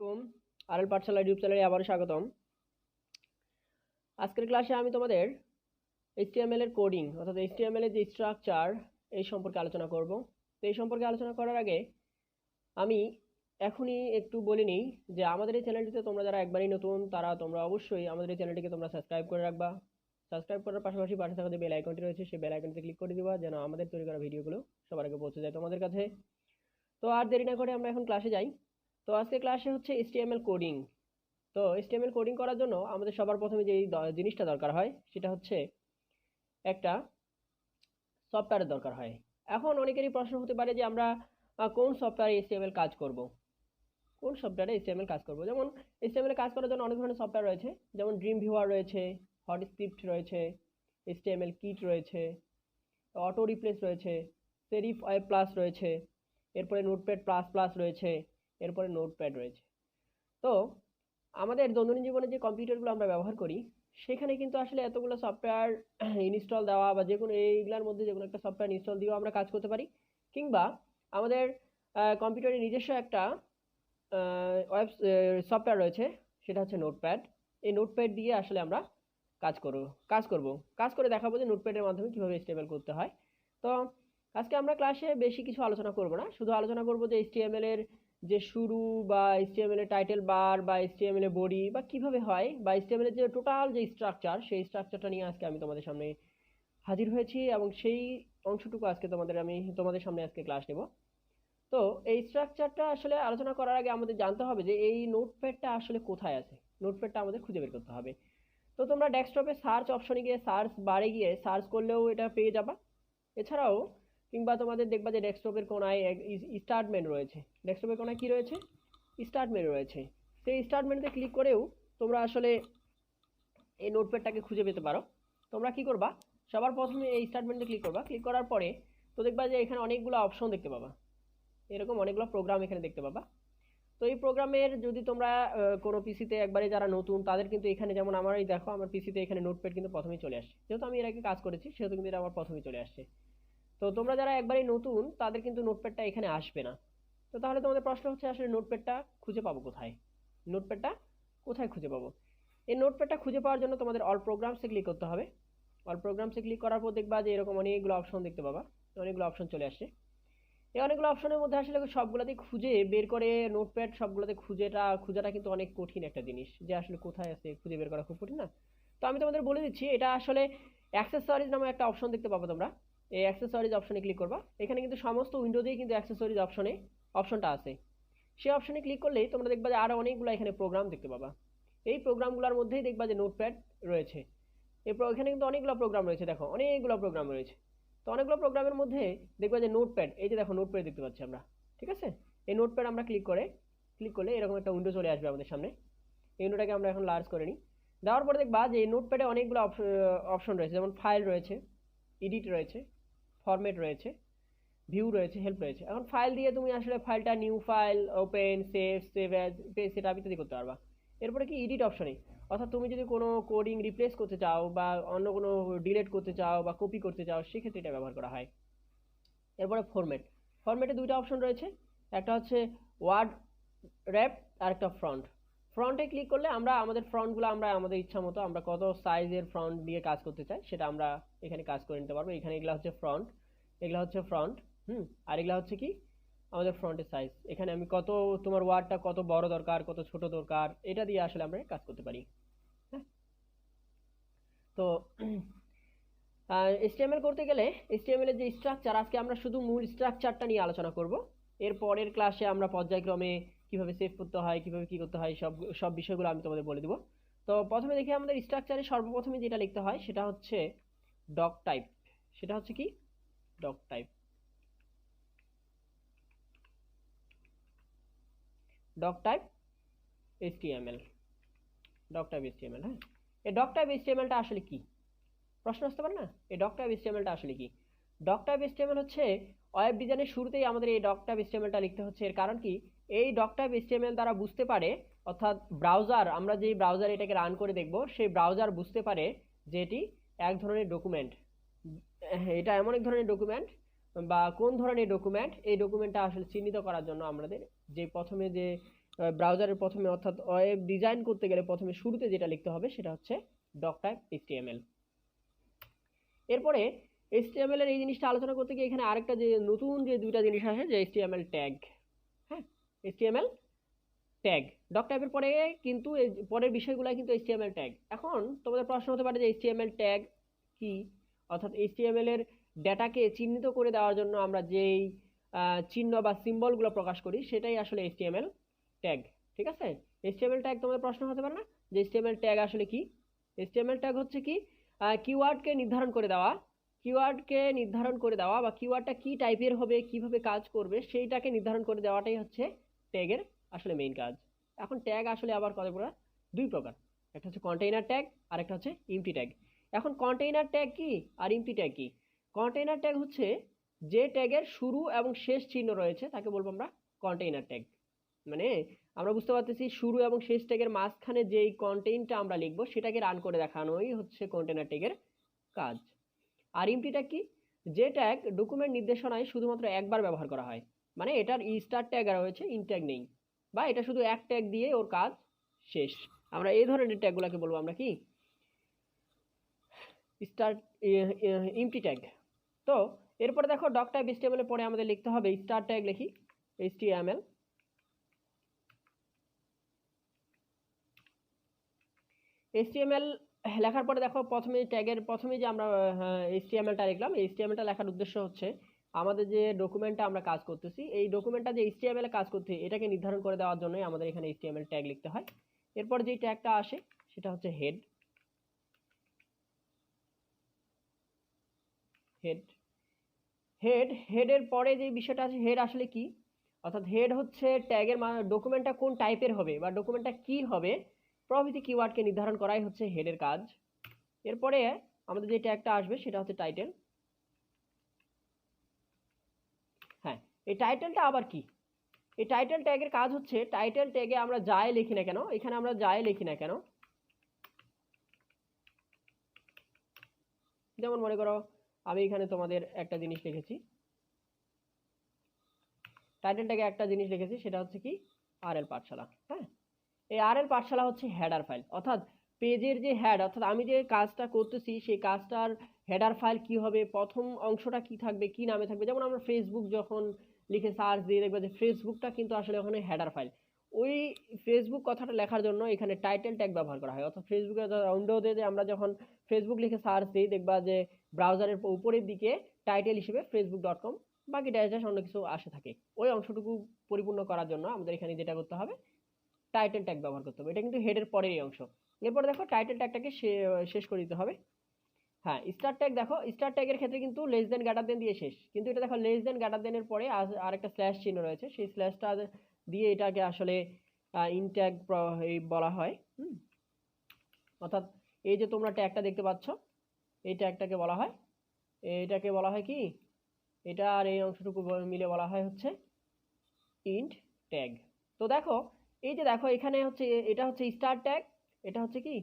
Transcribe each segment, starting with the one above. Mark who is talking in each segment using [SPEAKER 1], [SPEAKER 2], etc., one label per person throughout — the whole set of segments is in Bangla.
[SPEAKER 1] আলাইকুম আরএল পাঠশালা ইউটিউব চ্যানেলে আবারও স্বাগতম। আজকের ক্লাসে আমি তোমাদের HTML এর কোডিং অর্থাৎ HTML এর যে স্ট্রাকচার এই সম্পর্কে আলোচনা করব। তো এই সম্পর্কে আলোচনা করার আগে আমি এখনই একটু বলে নিই যে আমাদের এই চ্যানেলটিতে তোমরা যারা একবারই নতুন তোমরা অবশ্যই আমাদের এই চ্যানেলটিকে তোমরা সাবস্ক্রাইব করে রাখবা। সাবস্ক্রাইব করার পাশাপাশি পাশে থাকা যে বেল আইকনটি রয়েছে সেই বেল আইকনটিতে ক্লিক করে দিবা যেন আমাদের তৈরি করা ভিডিওগুলো সবার আগে পৌঁছে যায় তোমাদের কাছে। তো আর দেরি না করে আমরা এখন ক্লাসে যাই। তো আজকে ক্লাসে হচ্ছে HTML কোডিং। তো HTML কোডিং করার জন্য আমাদের সবার প্রথমে যে জিনিসটা দরকার হয় সেটা হচ্ছে একটা সফটওয়্যারের দরকার হয়। এখন অনেকেরই প্রশ্ন হতে পারে যে আমরা কোন সফটওয়্যারে HTML কাজ করব, কোন সফটওয়্যারে HTML কাজ করব। যেমন HTML কাজ করার জন্য অনেক ধরনের সফটওয়্যার রয়েছে, যেমন ড্রিম ভিউয়ার রয়েছে, হট স্ক্রিপ্ট রয়েছে, HTML কিট রয়েছে, অটো রিপ্লেস রয়েছে, সেরিফ ওয়েব প্লাস রয়েছে, এরপরে নোটপ্যাড প্লাস প্লাস রয়েছে, এরপরে নোটপ্যাড রয়েছে। তো আমাদের দৈনন্দিন জীবনে যে কম্পিউটারগুলো আমরা ব্যবহার করি সেখানে কিন্তু আসলে এতগুলো সফটওয়্যার ইনস্টল দেওয়া বা যে কোনো এইগুলোর মধ্যে যে কোনো একটা সফটওয়্যার ইনস্টল দিয়েও আমরা কাজ করতে পারি, কিংবা আমাদের কম্পিউটারে নিজস্ব একটা ওয়েব সফটওয়্যার রয়েছে সেটা হচ্ছে নোটপ্যাড। এই নোটপ্যাড দিয়ে আসলে আমরা কাজ করে দেখাবো যে নোটপ্যাডের মাধ্যমে কীভাবে HTML করতে হয়। তো আজকে আমরা ক্লাসে বেশি কিছু আলোচনা করব না, শুধু আলোচনা করব যে HTML এর যে শুরু বা HTML এর টাইটেল বার বা HTML এর বডি বা কিভাবে হয় বা HTML এর যে টোটাল যে স্ট্রাকচার সেই স্ট্রাকচারটা নিয়ে আজকে আমি তোমাদের সামনে হাজির হয়েছি এবং সেই অংশটুকু আজকে আমি তোমাদের সামনে আজকে ক্লাস নেব। তো এই স্ট্রাকচারটা আসলে আলোচনা করার আগে আমাদের জানতে হবে যে এই নোটপ্যাডটা আসলে কোথায় আছে। নোটপ্যাডটা আমাদের খুঁজে বের করতে হবে। তো তোমরা ডেস্কটপে সার্চ অপশনে গিয়ে সার্চ বারে গিয়ে সার্চ করলেও এটা পেয়ে যাবা। এছাড়াও কিংবা তোমাদের দেখবা যে ডেস্কটপের কোনায় স্টার্ট মেনু রয়েছে। ডেস্কটপের কোনায় কি রয়েছে? স্টার্ট মেনু রয়েছে। সেই স্টার্ট মেনুতে ক্লিক করেও তোমরা আসলে এই নোটপ্যাডটাকে খুঁজে পেতে পারো। তোমরা কি করবা, সবার প্রথমে এই স্টার্ট মেনুতে ক্লিক করবা। ক্লিক করার পরে তো দেখবা যে এখানে অনেকগুলো অপশন দেখতে পাবা, এরকম অনেকগুলো প্রোগ্রাম এখানে দেখতে পাবা। তো এই প্রোগ্রামের যদি তোমরা কোনো পিসিতে একবারে যারা নতুন তাদের কিন্তু এখানে, যেমন আমারই দেখো আমার পিসিতে এখানে নোটপ্যাড কিন্তু প্রথমেই চলে আসছে, যেহেতু আমি এর আগে কাজ করেছি সেহেতু কিন্তু এটা আমার প্রথমেই চলে আসছে। তো তোমরা যারা একবারই নতুন তাদের কিন্তু নোটপ্যাডটা এখানে আসবে না। তো তাহলে তোমাদের প্রশ্ন হচ্ছে আসলে নোটপ্যাডটা খুঁজে পাবো কোথায়? নোটপ্যাডটা কোথায় খুঁজে পাবো? এই নোটপ্যাডটা খুঁজে পাওয়ার জন্য তোমাদের অল প্রোগ্রামসে ক্লিক করতে হবে। অল প্রোগ্রামসে ক্লিক করার পর দেখবা যে এরকম অনেকগুলো অপশন দেখতে পাবা, অনেকগুলো অপশন চলে আসছে। এই অনেকগুলো অপশনের মধ্যে আসলে সবগুলোতেই খুঁজে বের করে নোটপ্যাড সবগুলোতে খুঁজাটা কিন্তু অনেক কঠিন একটা জিনিস, যে আসলে কোথায় আছে খুঁজে বের করা খুব কঠিন না। তো আমি তোমাদের বলে দিচ্ছি, এটা আসলে অ্যাক্সেসরিজ নামে একটা অপশন দেখতে পাবো তোমরা। এই অ্যাক্সেসরিজ অপশনে ক্লিক করবা। এখানে কিন্তু সমস্ত উইন্ডোতেই কিন্তু অ্যাক্সেসরিজ অপশনটা আছে। সেই অপশনে ক্লিক করলেই তোমরা দেখবা যে আরও অনেকগুলো এখানে প্রোগ্রাম দেখতে পাবা। এই প্রোগ্রামগুলোর মধ্যেই দেখবা যে নোটপ্যাড রয়েছে। এখানে কিন্তু অনেকগুলো প্রোগ্রাম রয়েছে, দেখো অনেকগুলো প্রোগ্রাম রয়েছে। তো অনেকগুলো প্রোগ্রামের মধ্যে দেখবা যে নোটপ্যাড, এই যে দেখো নোটপ্যাড দেখতে পাচ্ছি আমরা, ঠিক আছে? এই নোটপ্যাড আমরা ক্লিক করলে এরকম একটা উইন্ডো চলে আসবে আমাদের সামনে। এই উইন্ডোটাকে আমরা এখন লার্জ করে নিই। দেওয়ার পরে দেখবা যে এই নোটপ্যাডে অনেকগুলো অপশন রয়েছে, যেমন ফাইল রয়েছে, এডিট রয়েছে, ফরম্যাট রয়েছে, ভিউ রয়েছে, হেল্প রয়েছে। এখন ফাইল দিয়ে তুমি আসলে ফাইলটা new file, open, save as, set up ইত্যাদি করতে পারবা। এরপরে কি এডিট অপশনে, অর্থাৎ তুমি যদি কোনো কোডিং রিপ্লেস করতে চাও বা অন্য কোনো ডিলিট করতে চাও বা কপি করতে চাও সেক্ষেত্রে এটা ব্যবহার করা হয়। এরপরে ফরম্যাটে দুইটা অপশন রয়েছে, একটা হচ্ছে ওয়ার্ড র্যাপ আর একটা ফ্রন্টে ক্লিক করলে আমরা আমাদের ফ্রন্টগুলো আমরা আমাদের ইচ্ছা মতো আমরা কত সাইজের ফ্রন্ট দিয়ে কাজ করতে চাই সেটা আমরা এখানে কাজ করে নিতে পারবো। এখানে এগুলো হচ্ছে ফ্রন্ট, আর এগুলো হচ্ছে কি আমাদের ফ্রন্টের সাইজ। এখানে আমি কত, তোমার ওয়ার্ডটা কত বড় দরকার কত ছোট দরকার এটা দিয়ে আসলে আমরা কাজ করতে পারি। হ্যাঁ, তো HTML করতে গেলে HTML এর যে স্ট্রাকচার, আজকে আমরা শুধু মূল স্ট্রাকচারটা নিয়ে আলোচনা করব। এর পরের ক্লাসে আমরা পর্যায়ক্রমে কিভাবে সেভ করতে হয়, কিভাবে কি করতে হয় সব বিষয়গুলো আমি তোমাদের বলে দিব। তো প্রথমে দেখি আমাদের স্ট্রাকচারে সর্বপ্রথমে যেটা লিখতে হয় সেটা হচ্ছে ডক টাইপ। সেটা হচ্ছে কি doc type. Doc type HTML, হ্যাঁ। এই ডক টাইপ HTMLটা আসলে কি প্রশ্ন আসতে পারে না? এই ডক টাইপ HTMLটা আসলে কি? ডক টাইপ HTML হচ্ছে ওয়েব ডিজাইনের শুরুতেই আমাদের এই ডক টাইপ HTMLটা লিখতে হচ্ছে। এর কারণ কি, এই ডক টাইপ HTML দ্বারা বুঝতে পারে, অর্থাৎ ব্রাউজার, আমরা যেই ব্রাউজার এটাকে রান করে দেখব সেই ব্রাউজার বুঝতে পারে যে এটি এক ধরনের ডকুমেন্ট, এটা এমন এক ধরনের ডকুমেন্ট বা কোন ধরনের ডকুমেন্ট, এই ডকুমেন্টটা আসলে চিহ্নিত করার জন্য আমাদের যে প্রথমে যে ব্রাউজারের প্রথমে অর্থাৎ ওয়েব ডিজাইন করতে গেলে প্রথমে শুরুতে যেটা লিখতে হবে সেটা হচ্ছে ডক টাইপ এইচটিএমএল। এরপরে এইচটিএমএল এর এই জিনিসটা আলোচনা করতে গিয়ে এখানে আরেকটা যে নতুন যে দুইটা জিনিস আসে যে এইচটিএমএল ট্যাগ। হ্যাঁ, এইচটিএমএল ট্যাগ ডক টাইপের পরে কিন্তু পরের বিষয়গুলো কিন্তু এইচটিএমএল ট্যাগ। এখন তোমাদের প্রশ্ন হতে পারে যে এইচটিএমএল ট্যাগ কি, অর্থাৎ এইচটিএমএল এর ডেটাকে চিহ্নিত করে দেওয়ার জন্য আমরা যেই চিহ্ন বা সিম্বলগুলো প্রকাশ করি সেটাই আসলে এইচটিএমএল ট্যাগ। ঠিক আছে, এইচটিএমএল ট্যাগ তোমাদের প্রশ্ন হতে পারে না যে এইচটিএমএল ট্যাগ আসলে কি। এইচটিএমএল ট্যাগ হচ্ছে কি, কিওয়ার্ডকে নির্ধারণ করে দেওয়া, বা কিওয়ার্ডটা কি টাইপের হবে, কিভাবে কাজ করবে সেইটাকে নির্ধারণ করে দেওয়াটাই হচ্ছে ট্যাগের আসলে মেইন কাজ। এখন ট্যাগ আসলে আবার কত প্রকার, দুই প্রকার, একটা হচ্ছে কন্টেইনার ট্যাগ আর একটা হচ্ছে এমটি ট্যাগ। এখন কন্টেইনার ট্যাগ কি আর এমটি ট্যাগ কি? কন্টেইনার ট্যাগ হচ্ছে যে ট্যাগের শুরু এবং শেষ চিহ্ন রয়েছে তাকে বলবো আমরা কন্টেইনার ট্যাগ। মানে আমরা বুঝতে পারতেছি শুরু এবং শেষ ট্যাগের মাঝখানে যেই কন্টেইনটা আমরা লিখবো সেটাকে রান করে দেখানোই হচ্ছে কন্টেইনার ট্যাগের কাজ। আর এমটি ট্যাগ কি, যে ট্যাগ ডকুমেন্ট নির্দেশনায় শুধুমাত্র একবার ব্যবহার করা হয়, মানে এটার স্টার্ট ট্যাগ রয়েছে ইন ট্যাগ নেই, বা এটা শুধু এক ট্যাগ দিয়ে ওর কাজ শেষ। আমরা এই ধরনের ট্যাগগুলোকে বলবো আমরা কি স্টার্ট এমটি ট্যাগ। তো এরপরে দেখো ডক টাইপ এইচটিএমএল এর পরে আমাদের লিখতে হবে স্টার্ট ট্যাগ, লিখি এইচটিএমএল। এইচটিএমএল লেখার পরে দেখো প্রথমে ট্যাগের প্রথমে যে আমরা এইচটিএমএলটা লিখলাম, এইচটিএমএলটা লেখার উদ্দেশ্য হচ্ছে আমাদের যে ডকুমেন্টটা আমরা কাজ করতেছি এই ডকুমেন্টটা যে এইচটিএমএল এ কাজ করতে এটাকে নির্ধারণ করে দেওয়ার জন্যই আমাদের এখানে এইচটিএমএল ট্যাগ লিখতে হয়। এরপর যে ট্যাগটা আসে সেটা হচ্ছে হেড। হেডের পরে যে বিষয়টা আছে, হেড আসলে কি, অর্থাৎ হেড হচ্ছে ট্যাগের ডকুমেন্টটা কোন টাইপের হবে বা ডকুমেন্টটা কি হবে প্রভৃতি কিওয়ার্ডকে নির্ধারণ করাই হচ্ছে হেডের কাজ। এরপরে আমাদের যে ট্যাগটা আসবে সেটা হচ্ছে টাইটেল। হ্যাঁ, এই টাইটেলটা আবার কি, এই টাইটেল ট্যাগের কাজ হচ্ছে টাইটেল ট্যাগে আমরা যাই লিখি না কেন, এখানে আমরা যাই লিখি না কেন, যেমন মনে করো আমি এখানে তোমাদের একটা জিনিস লিখেছি, টাইটেল ট্যাগে একটা জিনিস লিখেছি সেটা হচ্ছে কি আরএল পাঠশালা। হ্যাঁ, এই আরএল পাঠশালা হচ্ছে হেডার ফাইল, অর্থাৎ পেজের যে হেড, অর্থাৎ আমি যে কাজটা করতেছি সেই কাজটার হেডার ফাইল কি হবে, প্রথম অংশটা কি থাকবে, কি নামে থাকবে। যেমন আমরা ফেসবুক যখন লিখে সার্চ দিয়ে দেখবো যে ফেসবুকটা কিন্তু আসলে ওখানে হেডার ফাইল। ওই ফেসবুক কথাটা লেখার জন্য এখানে টাইটেল ট্যাগ ব্যবহার করা হয়। অর্থাৎ ফেসবুকের উইন্ডোতে যে আমরা যখন ফেসবুক লিখে সার্চ দিই দেখবা যে ব্রাউজারের উপরের দিকে টাইটেল হিসেবে facebook.com বাকি ড্যাশ অন্য কিছু আসে থাকে। ওই অংশটুকু পরিপূর্ণ করার জন্য আমাদের এখানে যেটা করতে হবে টাইটেল ট্যাগ ব্যবহার করতে হবে। এটা কিন্তু হেডের পরের অংশ। এরপর দেখো টাইটেল ট্যাগটাকে শেষ করে দিতে হবে। হ্যাঁ, স্টার ট্যাগ দেখো, স্টার ট্যাগের ক্ষেত্রে কিন্তু লেস দেন গ্রেটার দেন দিয়ে শেষ, কিন্তু এটা দেখো লেস দেন গ্রেটার দেনের পরে আরেকটা স্ল্যাশ চিহ্ন রয়েছে, সেই স্ল্যাশটা দিয়ে এটাকে আসলে ইন ট্যাগ বলা হয়। অর্থাৎ এই যে তোমরা ট্যাগটা দেখতে পাচ্ছ এই ট্যাগটাকে বলা হয়, এটাকে বলা হয় কি, এটা আর এই অংশটুকু মিলে বলা হয় হচ্ছে ইন্ট ট্যাগ। তো দেখো এই যে দেখো এখানে হচ্ছে এটা হচ্ছে স্টার ট্যাগ, এটা হচ্ছে কি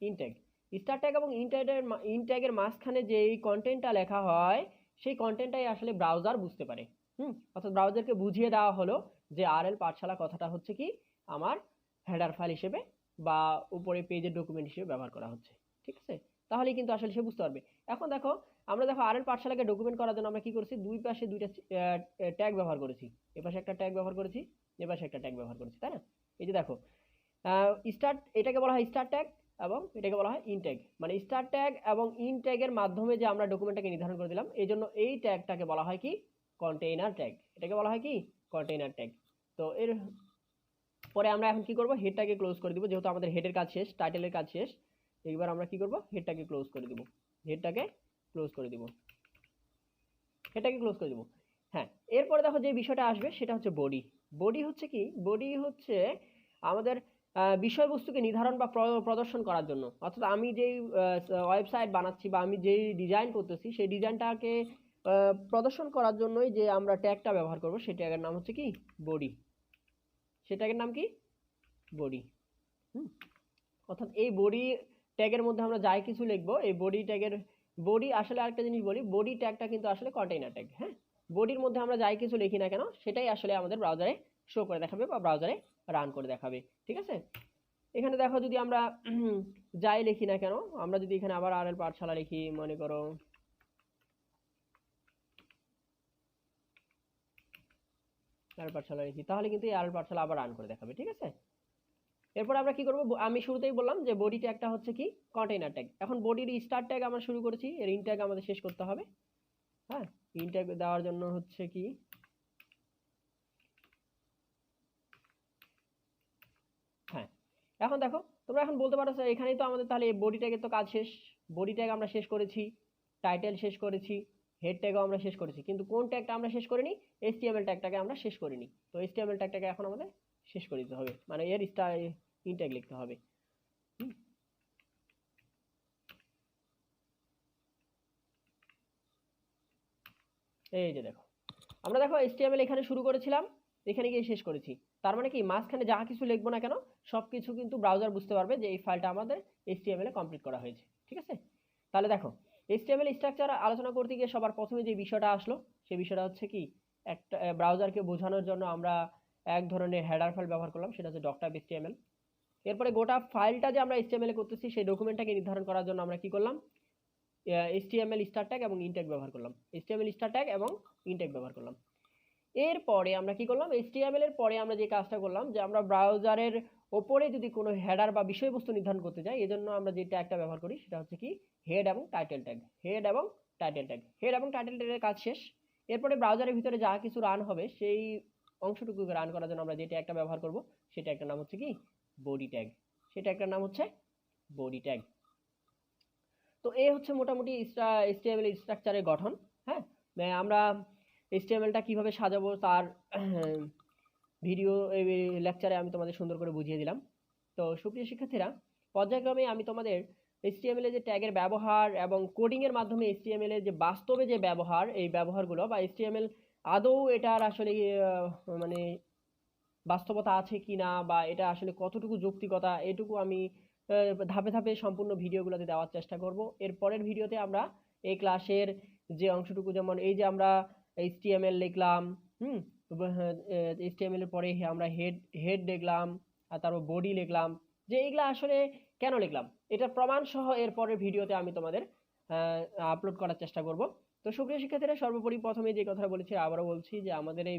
[SPEAKER 1] ইন ট্যাগ। স্টার ট্যাগ এবং ইন ট্যাগের মাঝখানে যে এই কন্টেন্টটা লেখা হয় সেই কন্টেন্টটাই আসলে ব্রাউজার বুঝতে পারে। অর্থাৎ ব্রাউজারকে বুঝিয়ে দেওয়া হলো যে আরএল পাঠশালা কথাটা হচ্ছে কি আমার হেডার ফাইল হিসেবে বা উপরে পেজের ডকুমেন্ট হিসেবে ব্যবহার করা হচ্ছে। ঠিক আছে, তাহলেই কিন্তু আসলে সে বুঝতে পারবে। এখন দেখো আমরা দেখো আরএল পাঠশালাকে ডকুমেন্ট করার জন্য আমরা কি করেছি, দুই পাশে দুইটা ট্যাগ ব্যবহার করেছি, এপাশে একটা ট্যাগ ব্যবহার করেছি, এপাশে একটা ট্যাগ ব্যবহার করেছি, তাই না? এই যে দেখো স্টার্ট, এটাকে বলা হয় স্টার ট্যাগ এবং এটাকে বলা হয় ইন ট্যাগ। মানে স্টার ট্যাগ এবং ইন ট্যাগের মাধ্যমে যে আমরা ডকুমেন্টটাকে নির্ধারণ করে দিলাম এই জন্য এই ট্যাগটাকে বলা হয় কি কন্টেইনার ট্যাগ, এটাকে বলা হয় কি কন্টেইনার ট্যাগ। তো এর পরে আমরা এখন কি করব, হেডটাকে ক্লোজ করে দিব, যেহেতু আমাদের হেডের কাজ শেষ, টাইটেলের কাজ শেষ। এইবার আমরা কি করব, হেডটাকে ক্লোজ করে দিব, হেডটাকে ক্লোজ করে দিব, হেডটাকে ক্লোজ করে দিব। হ্যাঁ, এরপরে দেখো যে বিষয়টা আসবে সেটা হচ্ছে বডি। বডি হচ্ছে কি, বডি হচ্ছে আমাদের বিষয়বস্তুকে নির্ধারণ বা প্রদর্শন করার জন্য। অর্থাৎ আমি যেই ওয়েবসাইট বানাচ্ছি বা আমি যেই ডিজাইন করতেছি সেই ডিজাইনটাকে প্রদর্শন করার জন্যই যে আমরা ট্যাগটা ব্যবহার করব সেই ট্যাগের নাম হচ্ছে কি বডি, সেই ট্যাগের নাম কি বডি। অর্থাৎ এই বডি ট্যাগের মধ্যে আমরা যাই কিছু লিখবো, এই বডি ট্যাগের বডি আসলে আরেকটা জিনিস বলি, বডি ট্যাগটা কিন্তু আসলে কন্টেইনার ট্যাগ। হ্যাঁ, বডির মধ্যে আমরা যাই কিছু লিখি না কেন সেটাই আসলে আমাদের ব্রাউজারে শো করে দেখাবে বা ব্রাউজারে রান করে দেখাবে। ঠিক আছে, এখানে দেখো যদি আমরা যাই লিখি না কেন, আমরা যদি এখানে আবার আরএল পাঠশালা লিখি, মনে করো আরএল পাঠশালা লিখি, তাহলে কিন্তু এই আরএল পাঠশালা আবার রান করে দেখাবে। ঠিক আছে, এরপর আমরা কি করব, আমি শুরুতেই বললাম যে বডি ট্যাগটা হচ্ছে কি কন্টেইনার ট্যাগ। এখন বডির স্টার্ট ট্যাগ আমরা শুরু করেছি, এর ইন ট্যাগ আমাদের শেষ করতে হবে। হ্যাঁ, ইন ট্যাগ দেওয়ার জন্য হচ্ছে কি, হ্যাঁ এখন দেখো তোমরা এখন বলতে পারো স্যার এখানেই তো আমাদের তাহলে বডি ট্যাগের তো কাজ শেষ, বডি ট্যাগ আমরা শেষ করেছি, টাইটেল শেষ করেছি, হেড ট্যাগও আমরা শেষ করেছি, কিন্তু কোন ট্যাগটা আমরা শেষ করিনি, এইচটিএমএল ট্যাগটাকে আমরা শেষ করিনি। তো এইচটিএমএল ট্যাগটাকে এখন আমাদের শেষ করে দিতে হবে, মানে এর ইন ট্যাগ লিখতে হবে। এই যে দেখো, আমরা দেখো এইচটিএমএল এখানে শুরু করেছিলাম, এখানে গিয়ে শেষ করেছি। তার মানে কি মাঝখানে যা কিছু লিখবো না কেন সবকিছু কিন্তু ব্রাউজার বুঝতে পারবে যে এই ফাইলটা আমাদের এইচটিএমএল এ কমপ্লিট করা হয়েছে। ঠিক আছে, তাহলে দেখো এইচটিএমএল স্ট্রাকচার আলোচনা করতে গিয়ে সবার প্রথমে যে বিষয়টা আসলো, সেই বিষয়টা হচ্ছে কি, একটা ব্রাউজারকে বোঝানোর জন্য আমরা এক ধরনের হেডার ফাইল ব্যবহার করলাম, সেটা হচ্ছে .html। এরপরে গোটা ফাইলটা যে আমরা এইচটিএমএল এ করতেছি সেই ডকুমেন্টটাকে নির্ধারণ করার জন্য আমরা কি করলাম, এইচটিএমএল স্টার ট্যাগ এবং ইনট্যাগ ব্যবহার করলাম, এইচটিএমএল স্টার ট্যাগ এবং ইনট্যাগ ব্যবহার করলাম। এরপরে আমরা কি করলাম, এইচটিএমএল এর পরে আমরা যে কাজটা করলাম যে আমরা ব্রাউজারের ওপরে যদি কোনো হেডার বা বিষয়বস্তু নির্ধারণ করতে যাই, এজন্য আমরা যে ট্যাগটা ব্যবহার করি সেটা হচ্ছে কি হেড এবং টাইটেল ট্যাগ, হেড এবং টাইটেল ট্যাগ, হেড এবং টাইটেল ট্যাগের কাজ শেষ। এরপরে ব্রাউজারের ভিতরে যা কিছু রান হবে সেই অংশটুকুকে রান করার জন্য আমরা যে ট্যাগটা ব্যবহার করব সেটা একটা নাম হচ্ছে কি বডি ট্যাগ, সেটা একটা নাম হচ্ছে বডি ট্যাগ। তো এই হচ্ছে মোটামুটি এইচটিএমএল স্ট্রাকচারের গঠন। হ্যাঁ, আমরা এইচটিএমএলটা কিভাবে সাজাবো তার ভিডিও এই লেকচারে আমি তোমাদের সুন্দর করে বুঝিয়ে দিলাম। তো সুপ্রিয় শিক্ষার্থীরা, পর্যায়ক্রমে আমি তোমাদের এইচটিএমএল এর যে ট্যাগের ব্যবহার এবং কোডিং এর মাধ্যমে এইচটিএমএল এর যে বাস্তবে যে ব্যবহার, এই ব্যবহারগুলো বা এইচটিএমএল আদৌ এটার আসলে মানে বাস্তবতা আছে কিনা বা এটা আসলে কতটুকু যৌক্তিকতা, এটুকু আমি ধাপে ধাপে সম্পূর্ণ ভিডিওগুলোতে দেওয়ার চেষ্টা করব। এর পরের ভিডিওতে আমরা এই ক্লাসের যে অংশটুকু, যেমন এই যে আমরা এইচটিএমএল লিখলাম, এইচটিএমএল এর পরে আমরা হেড দেখলাম, আর তারপর বডি লিখলাম, যে এইগুলা আসলে কেন লিখলাম এটার প্রমাণ সহ এর পরের ভিডিওতে আমি তোমাদের আপলোড করার চেষ্টা করব। তো সুপ্রিয় শিক্ষার্থীরা, সর্বোপরি প্রথমে যে কথা বলেছি আবারও বলছি যে আমাদের এই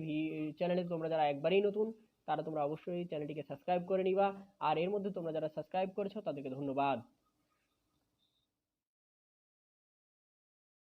[SPEAKER 1] চ্যানেলে তোমরা যারা একবারই নতুন তারা তোমরা অবশ্যই চ্যানেলটিকে সাবস্ক্রাইব করে নিবা, আর এর মধ্যে তোমরা যারা সাবস্ক্রাইব করেছো তাদেরকে ধন্যবাদ।